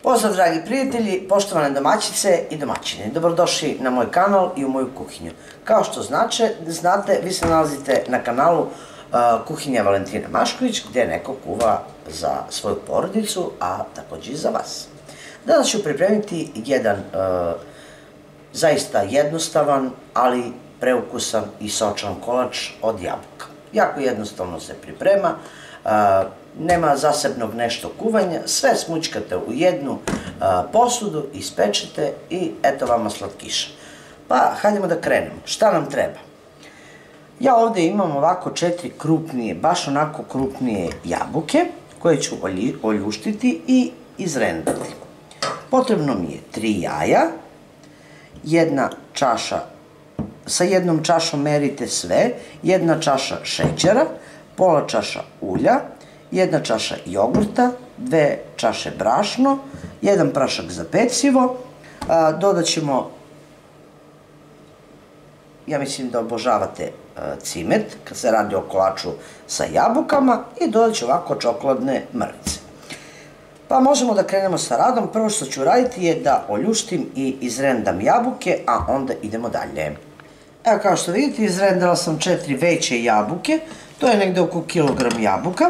Pozdrav dragi prijatelji, poštovane domaćice i domaćini. Dobrodošli na moj kanal i u moju kuhinju. Kao što znate, vi se nalazite na kanalu Kuhinja Valentina Mašković, gdje neko kuva za svoju porodicu, a također i za vas. Danas ću pripremiti jedan zaista jednostavan, ali preukusan i sočan kolač od jabuka. Jako jednostavno se priprema, nema zasebnog nešto kuvanja, sve smućkate u jednu posudu, ispečete i eto vama slatkiša. Pa, hajdemo da krenemo. Šta nam treba? Ja ovdje imam ovako 4 krupnije, baš onako krupnije jabuke, koje ću oljuštiti i izrendati. Potrebno mi je 3 jaja, jedna čaša, sa jednom čašom merite sve, jedna čaša šećera, pola čaša ulja, jedna čaša jogurta, 2 čaše brašno, 1 prašak za pecivo, dodat ćemo, ja mislim da obožavate cimet kad se radi o kolaču sa jabukama, i dodat ću ovako čokoladne mrvice. Pa možemo da krenemo sa radom. Prvo što ću raditi je da oljuštim i izrendam jabuke, a onda idemo dalje. Evo, kao što vidite, izrendala sam 4 veće jabuke, to je negde oko kilogram jabuka.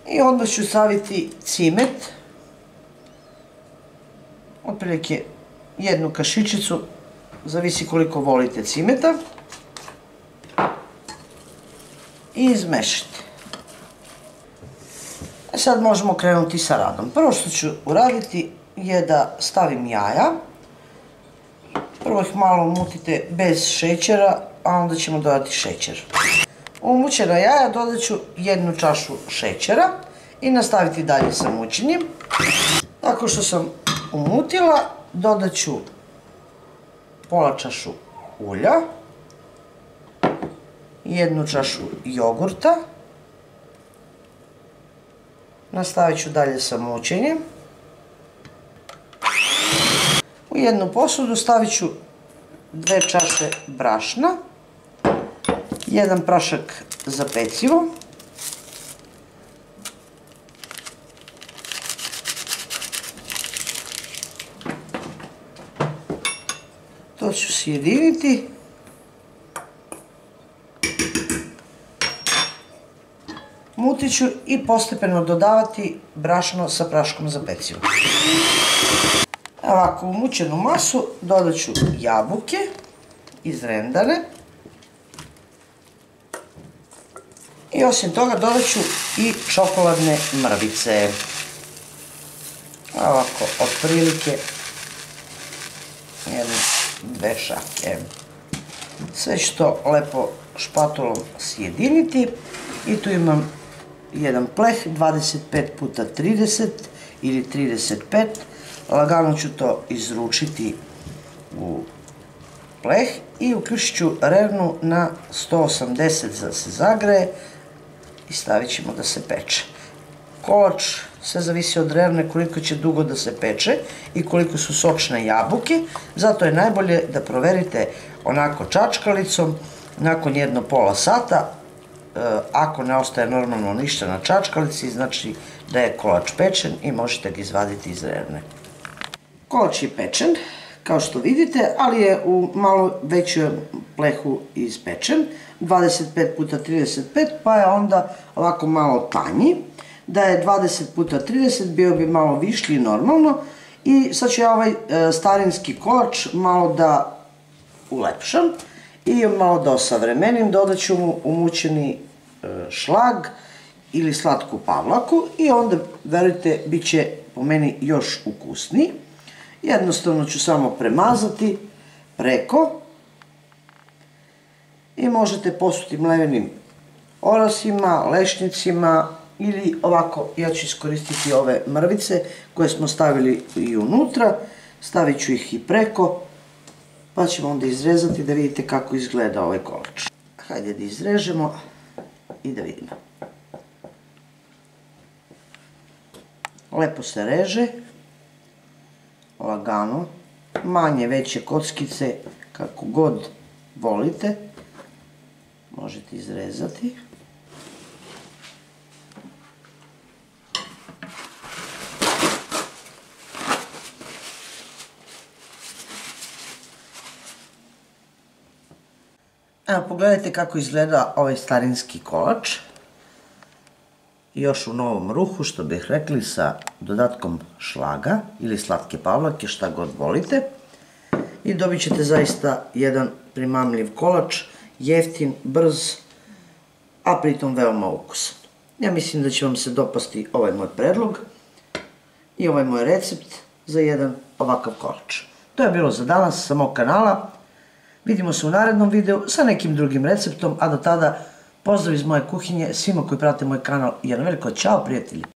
I odmah ću staviti cimet, otprilike 1 kašičicu, zavisi koliko volite cimeta, i izmešati. Sad možemo krenuti sa radom. Prvo što ću uraditi je da stavim jaja. Prvo ih malo umutite bez šećera, a onda ćemo dodati šećer. U umućena jaja dodat ću 1 čašu šećera i nastaviti dalje sa mućenjem. Tako što sam umutila, dodat ću pola čašu ulja, 1 čašu jogurta, nastavit ću dalje sa mućenjem. U jednu posudu stavit ću 2 čaše brašna, 1 prašak za pecivo, to ću sjediniti, mutit ću i postepeno dodavati brašno sa praškom za pecivo. Ovako, u mućenu masu dodat ću jabuke izrendane i osim toga dodat ću i čokoladne mrvice. Ovako, otprilike 1-2 šake. Sve ću to lepo špatulom sjediniti i tu imam jedan pleh 25 puta 30 ili 35. Lagano ću to izručiti u pleh i uključit ću rernu na 180 da se zagreje i stavit ćemo da se peče. Kolač sve zavisi od rerne koliko će dugo da se peče i koliko su sočne jabuke, zato je najbolje da proverite onako čačkalicom nakon 1,5 sata. Ako ne ostaje normalno ništa na čačkalici, znači da je kolač pečen i možete ga izvaditi iz rerne. Kolač je pečen, kao što vidite, ali je u malo većem plehu ispečen, 25 puta 35, pa je onda ovako malo tanji. Da je 20 puta 30, bio bi malo višlji normalno, i sad ću ja ovaj starinski kolač malo da ulepšam i malo da osavremenim. Dodat ću mu umućeni šlag ili slatku pavlaku i onda, verujte, bit će po meni još ukusniji. Jednostavno ću samo premazati preko i možete posuti mlevenim orasima, lešnicima, ili ovako, ja ću iskoristiti ove mrvice koje smo stavili i unutra, stavit ću ih i preko, pa ćemo onda izrezati da vidite kako izgleda ovaj kolač. Hajde da izrežemo i da vidimo. Lepo se reže, lagano, manje veće kockice, kako god volite, možete izrezati. Evo, pogledajte kako izgleda ovaj starinski kolač. Još u novom ruhu, što bih rekli, sa dodatkom šlaga ili slatke pavlake, šta god volite. I dobit ćete zaista jedan primamljiv kolač, jeftin, brz, a pritom veoma ukusan. Ja mislim da će vam se dopasti ovaj moj predlog i ovaj moj recept za jedan ovakav kolač. To je bilo za danas sa mog kanala. Vidimo se u narednom videu sa nekim drugim receptom, a do tada pozdrav iz moje kuhinje svima koji prate moj kanal. Jedan veliko ćao, prijatelji!